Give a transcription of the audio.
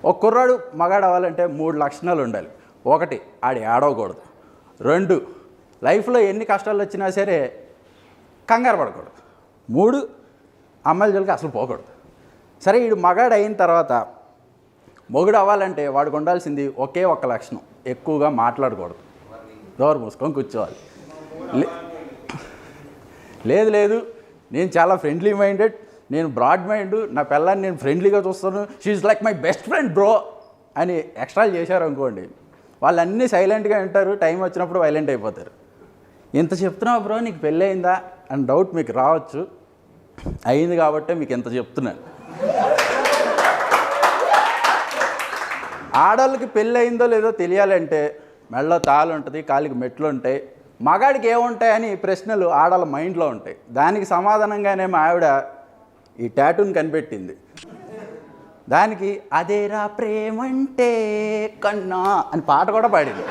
ఒక కుర్రాడు మగాడు అవ్వాలంటే 3 లక్షణాలు ఉండాలి. 1 ఆడు ఏడవకూడదు. 2 లైఫ్లో ఎన్ని కష్టాలు వచ్చినా సరే కంగారు పడకూడదు. 3 అమ్మాయిల జోలికి అసలు పోకూడదు. సరే వీడు మగాడు అయిన తర్వాత మొగుడు అవ్వాలంటే వాడికి ఉండాల్సింది ఒకే ఒక్క లక్షణం, ఎక్కువగా మాట్లాడకూడదు, డోర్ మూసుకొని కూర్చోవాలి. లేదు నేను చాలా ఫ్రెండ్లీ మైండెడ్, నేను బ్రాడ్ మైండ్, నా పిల్లని నేను ఫ్రెండ్లీగా చూస్తాను, she like my best friend bro అని ఎక్స్ట్రాలు చేశారు అనుకోండి, వాళ్ళు అన్నీ సైలెంట్గా వింటారు, టైం వచ్చినప్పుడు వైలెంట్ అయిపోతారు. ఇంత చెప్తున్నావు బ్రో నీకు పెళ్ళి అయిందా అని డౌట్ మీకు రావచ్చు. అయింది కాబట్టే మీకు ఇంత చెప్తున్నాను. ఆడవాళ్ళకి పెళ్ళి అయిందో లేదో తెలియాలంటే మెడలో తాళ్ళు ఉంటుంది, కాలికి మెట్లు ఉంటాయి. మగాడికి ఏముంటాయని ప్రశ్నలు ఆడవాళ్ళ మైండ్లో ఉంటాయి. దానికి సమాధానంగానే మా ఆవిడ ఈ టాటూని కనిపెట్టింది. దానికి అదేరా ప్రేమంటే కన్నా అని పాట కూడా పాడింది.